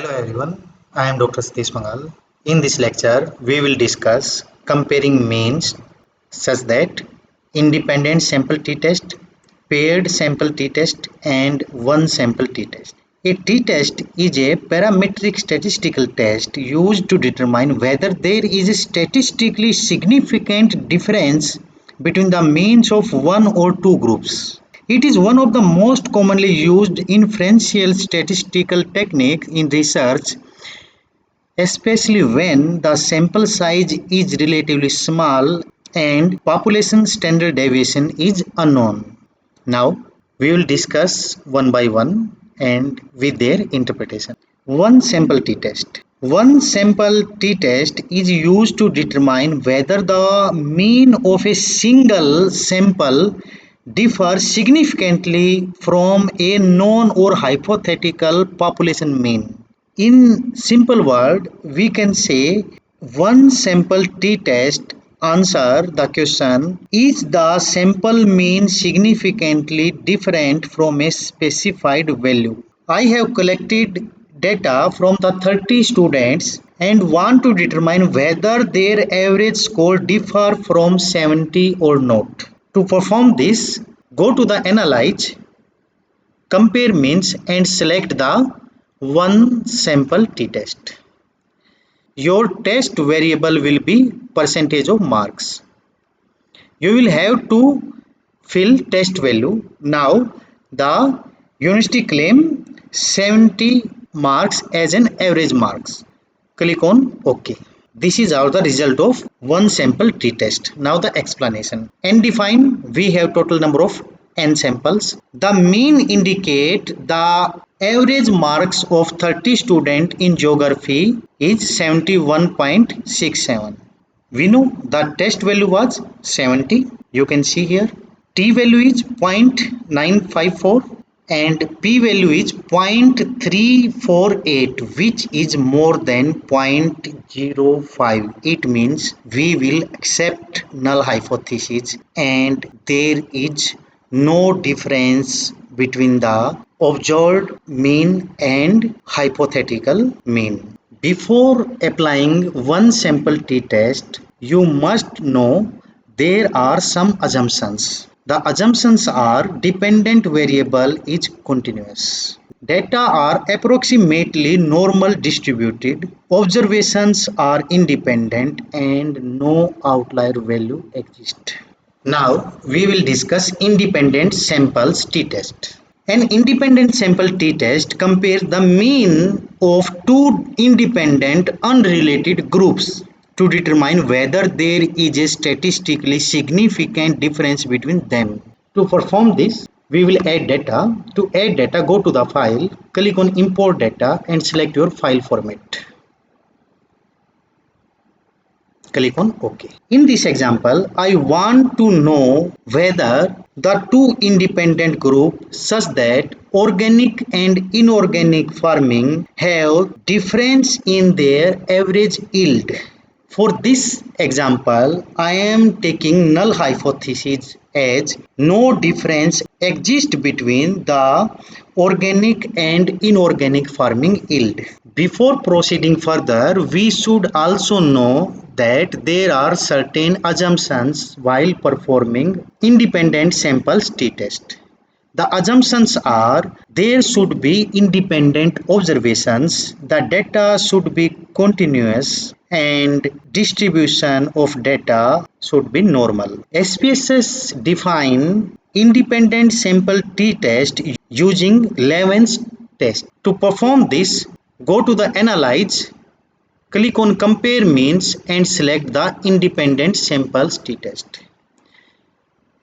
Hello everyone, I am Dr. Satish Mangal. In this lecture, we will discuss comparing means such that independent sample t-test, paired sample t-test and one sample t-test. A t-test is a parametric statistical test used to determine whether there is a statistically significant difference between the means of one or two groups. It is one of the most commonly used inferential statistical techniques in research, especially when the sample size is relatively small and population standard deviation is unknown. Now, we will discuss one by one and with their interpretation. One sample t-test. One sample t-test is used to determine whether the mean of a single sample differs significantly from a known or hypothetical population mean. In simple word, we can say one sample t-test answer the question, is the sample mean significantly different from a specified value? I have collected data from the 30 students and want to determine whether their average score differ from 70 or not. To perform this, go to the Analyze, Compare Means and select the one sample t-test. Your test variable will be percentage of marks. You will have to fill test value. Now the university claim 70 marks as an average marks. Click on OK. This is our the result of one sample t-test. Now the explanation. N define, we have total number of n samples. The mean indicate the average marks of 30 students in geography is 71.67. We know the test value was 70. You can see here. T value is 0.954 and P value is 0.348, which is more than 0.05. It means we will accept null hypothesis and there is no difference between the observed mean and hypothetical mean. Before applying one sample t-test, you must know there are some assumptions. The assumptions are dependent variable is continuous. Data are approximately normal distributed, observations are independent and no outlier value exists. Now we will discuss independent samples t-test. An independent sample t-test compares the mean of two independent unrelated groups to determine whether there is a statistically significant difference between them. To perform this, we will add data. To add data, go to the file, click on import data and select your file format. Click on OK. In this example, I want to know whether the two independent groups such that organic and inorganic farming have difference in their average yield. For this example, I am taking null hypothesis as no difference exists between the organic and inorganic farming yield. Before proceeding further, we should also know that there are certain assumptions while performing independent samples t-test. The assumptions are there should be independent observations, the data should be continuous and distribution of data should be normal. SPSS define independent sample t-test using Leven's test. To perform this, go to the Analyze, click on Compare Means and select the independent samples t-test.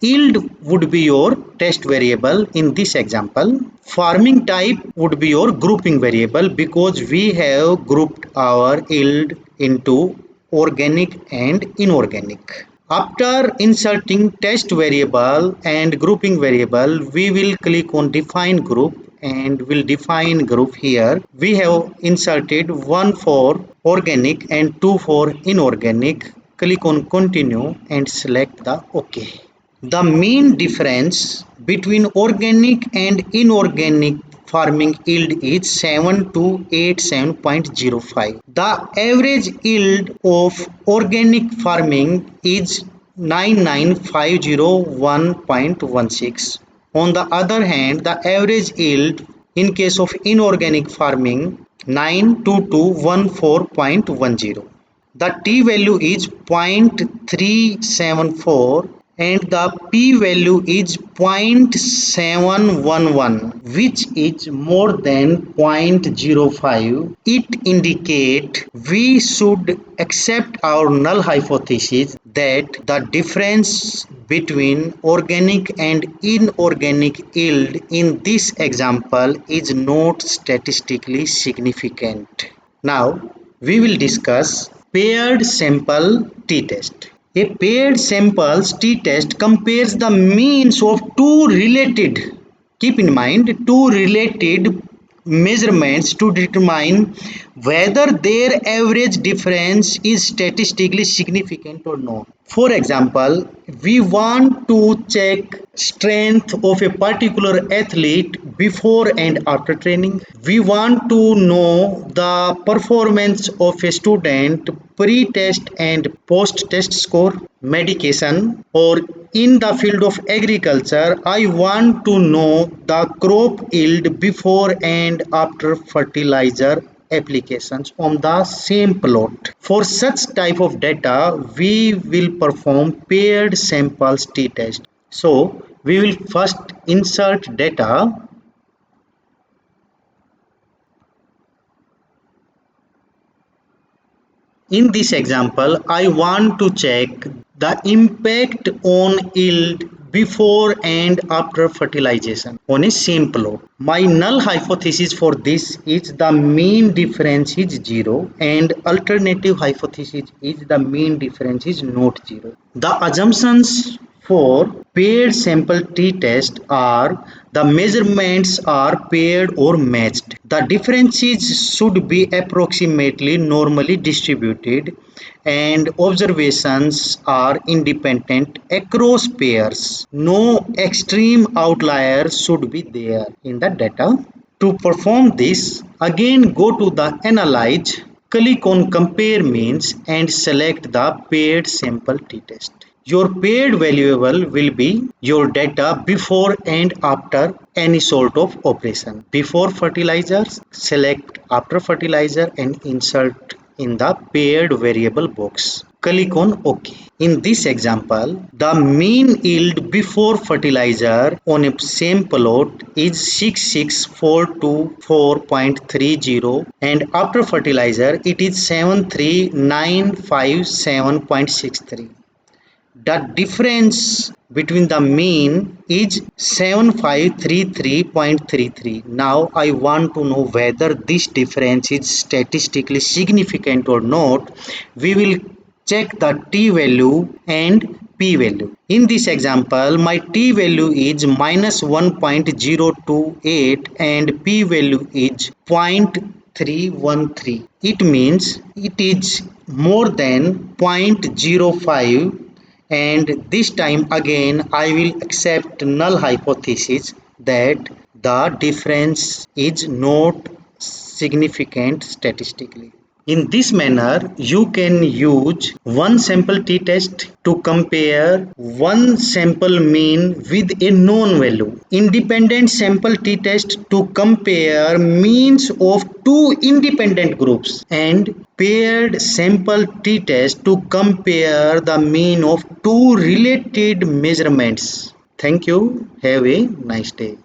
Yield would be your test variable in this example. Farming type would be your grouping variable because we have grouped our yield into organic and inorganic. After inserting test variable and grouping variable, we will click on define group and will define group here. We have inserted 1 for organic and 2 for inorganic. Click on continue and select the OK. The mean difference between organic and inorganic farming yield is 7 to 87.05. The average yield of organic farming is 99,501.16. On the other hand, the average yield in case of inorganic farming 92214.10. The t-value is 0.374 and the p-value is 0.711, which is more than 0.05. It indicates we should accept our null hypothesis that the difference between organic and inorganic yield in this example is not statistically significant. Now, we will discuss paired sample t-test. A paired samples t-test compares the means of keep in mind, two related measurements to determine whether their average difference is statistically significant or not. For example, we want to check strength of a particular athlete before and after training. We want to know the performance of a student pre-test and post-test score, medication, or in the field of agriculture, I want to know the crop yield before and after fertilizer applications on the same plot. For such type of data, we will perform paired samples t-test. So, we will first insert data. In this example, I want to check the impact on yield before and after fertilization on a same plot. My null hypothesis for this is the mean difference is 0 and alternative hypothesis is the mean difference is not 0. The assumptions for paired sample t-test are the measurements are paired or matched. The differences should be approximately normally distributed and observations are independent across pairs. No extreme outliers should be there in the data. To perform this, again go to the Analyze, click on Compare Means and select the paired sample t-test. Your paired variable will be your data before and after any sort of operation. Before fertilizers, select after fertilizer and insert in the paired variable box. Click on OK. In this example, the mean yield before fertilizer on a same plot is 66424.30 and after fertilizer it is 73957.63. The difference between the mean is 7533.33. Now I want to know whether this difference is statistically significant or not. We will check the t-value and p-value. In this example, my t-value is minus 1.028 and p-value is 0.313. It means it is more than 0.05, and this time again I will accept null hypothesis that the difference is not significant statistically. In this manner, you can use one sample t-test to compare one sample mean with a known value. Independent sample t-test to compare means of two independent groups. And paired sample t-test to compare the mean of two related measurements. Thank you. Have a nice day.